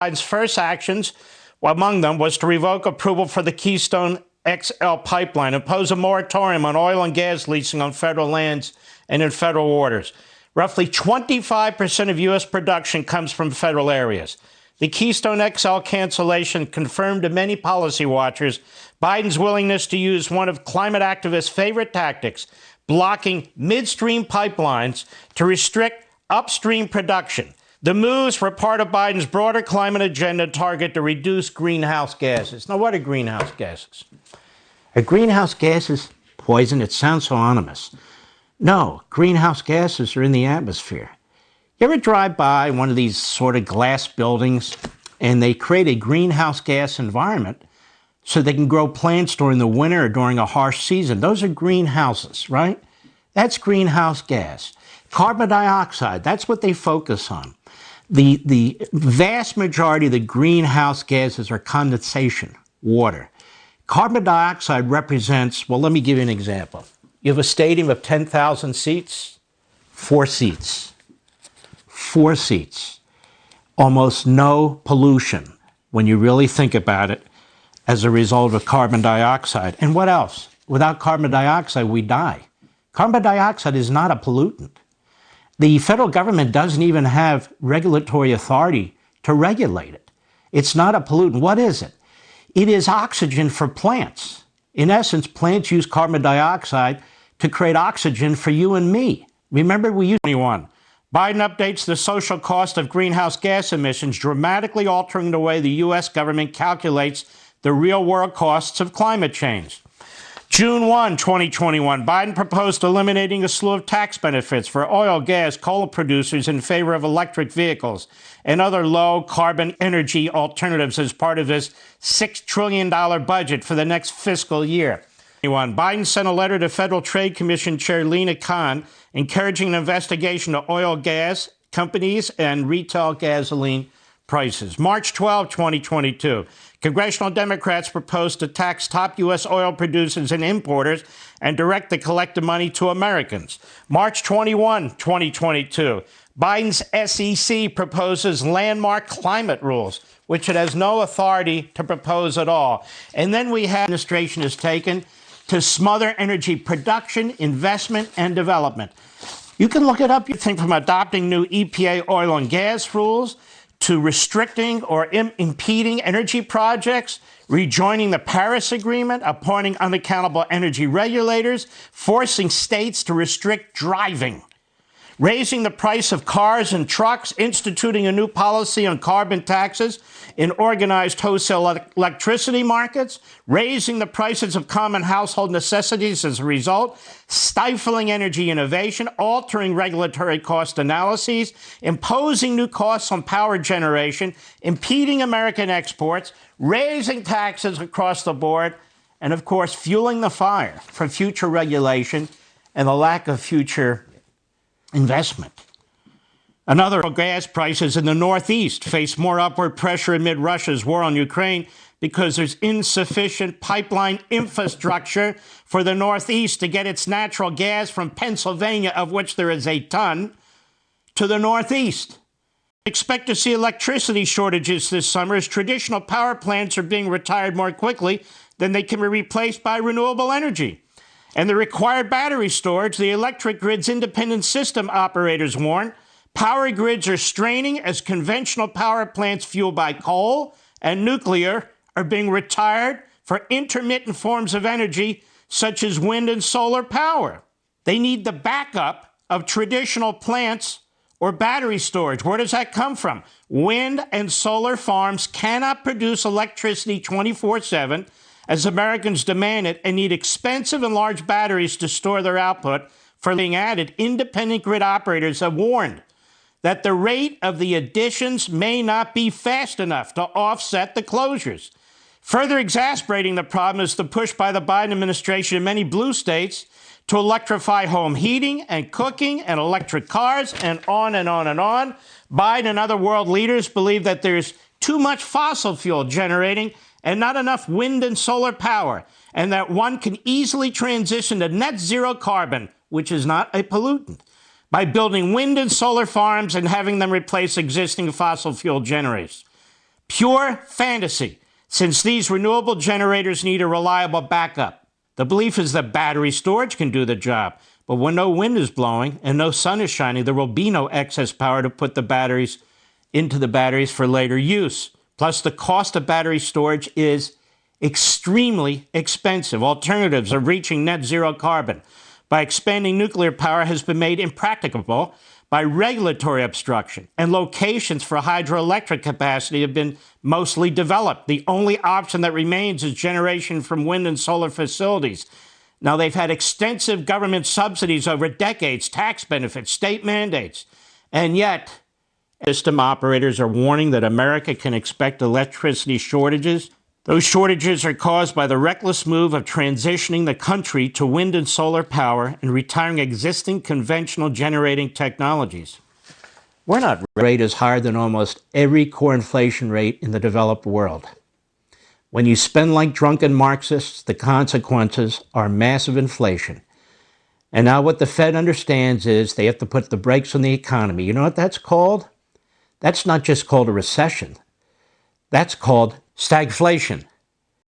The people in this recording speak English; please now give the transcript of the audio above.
Biden's first actions, among them, was to revoke approval for the Keystone XL pipeline, impose a moratorium on oil and gas leasing on federal lands and in federal waters. Roughly 25% of U.S. production comes from federal areas. The Keystone XL cancellation confirmed to many policy watchers Biden's willingness to use one of climate activists' favorite tactics, blocking midstream pipelines to restrict upstream production. The moves were part of Biden's broader climate agenda target to reduce greenhouse gases. Now, what are greenhouse gases? Are greenhouse gases poison? It sounds so ominous. No, greenhouse gases are in the atmosphere. You ever drive by one of these sort of glass buildings and they create a greenhouse gas environment so they can grow plants during the winter or during a harsh season? Those are greenhouses, right? That's greenhouse gas. Carbon dioxide, that's what they focus on. The vast majority of the greenhouse gases are condensation, water. Carbon dioxide represents, well, let me give you an example. You have a stadium of 10,000 seats, 4 seats. 4 seats. Almost no pollution when you really think about it as a result of carbon dioxide. And what else? Without carbon dioxide, we die. Carbon dioxide is not a pollutant. The federal government doesn't even have regulatory authority to regulate it. It's not a pollutant. What is it? It is oxygen for plants. In essence, plants use carbon dioxide to create oxygen for you and me. Remember, we used 21. Biden updates the social cost of greenhouse gas emissions, dramatically altering the way the U.S. government calculates the real-world costs of climate change. June 1, 2021, Biden proposed eliminating a slew of tax benefits for oil, gas, coal producers in favor of electric vehicles and other low-carbon energy alternatives as part of his $6 trillion budget for the next fiscal year. Biden sent a letter to Federal Trade Commission Chair Lina Khan encouraging an investigation of oil, gas companies and retail gasoline prices. March 12, 2022, congressional Democrats proposed to tax top U.S. oil producers and importers and direct the collected money to Americans. March 21, 2022, Biden's SEC proposes landmark climate rules, which it has no authority to propose at all. And then we have administration has taken to smother energy production, investment, and development. You can look it up. You think from adopting new EPA oil and gas rules to restricting or impeding energy projects, rejoining the Paris Agreement, appointing unaccountable energy regulators, forcing states to restrict driving, raising the price of cars and trucks, instituting a new policy on carbon taxes in organized wholesale electricity markets, raising the prices of common household necessities as a result, stifling energy innovation, altering regulatory cost analyses, imposing new costs on power generation, impeding American exports, raising taxes across the board, and of course, fueling the fire for future regulation and the lack of future investment. Another, gas prices in the Northeast face more upward pressure amid Russia's war on Ukraine because there's insufficient pipeline infrastructure for the Northeast to get its natural gas from Pennsylvania, of which there is a ton, to the Northeast. Expect to see electricity shortages this summer as traditional power plants are being retired more quickly than they can be replaced by renewable energy. And the required battery storage, the electric grid's independent system operators warn, power grids are straining as conventional power plants fueled by coal and nuclear are being retired for intermittent forms of energy such as wind and solar power. They need the backup of traditional plants or battery storage. Where does that come from? Wind and solar farms cannot produce electricity 24/7 as Americans demand it and need expensive and large batteries to store their output. For being added, independent grid operators have warned that the rate of the additions may not be fast enough to offset the closures. Further exacerbating the problem is the push by the Biden administration in many blue states to electrify home heating and cooking and electric cars and on and on and on. Biden and other world leaders believe that there's too much fossil fuel generating and not enough wind and solar power, and that one can easily transition to net zero carbon, which is not a pollutant, by building wind and solar farms and having them replace existing fossil fuel generators. Pure fantasy, since these renewable generators need a reliable backup. The belief is that battery storage can do the job, but when no wind is blowing and no sun is shining, there will be no excess power to put the batteries into the batteries for later use. Plus, the cost of battery storage is extremely expensive. Alternatives are reaching net zero carbon by expanding nuclear power has been made impracticable by regulatory obstruction, and locations for hydroelectric capacity have been mostly developed. The only option that remains is generation from wind and solar facilities. Now, they've had extensive government subsidies over decades, tax benefits, state mandates, and yet system operators are warning that America can expect electricity shortages. Those shortages are caused by the reckless move of transitioning the country to wind and solar power and retiring existing conventional generating technologies. We're not rate is higher than almost every core inflation rate in the developed world. When you spend like drunken Marxists, the consequences are massive inflation. And now what the Fed understands is they have to put the brakes on the economy. You know what that's called? That's not just called a recession. That's called stagflation.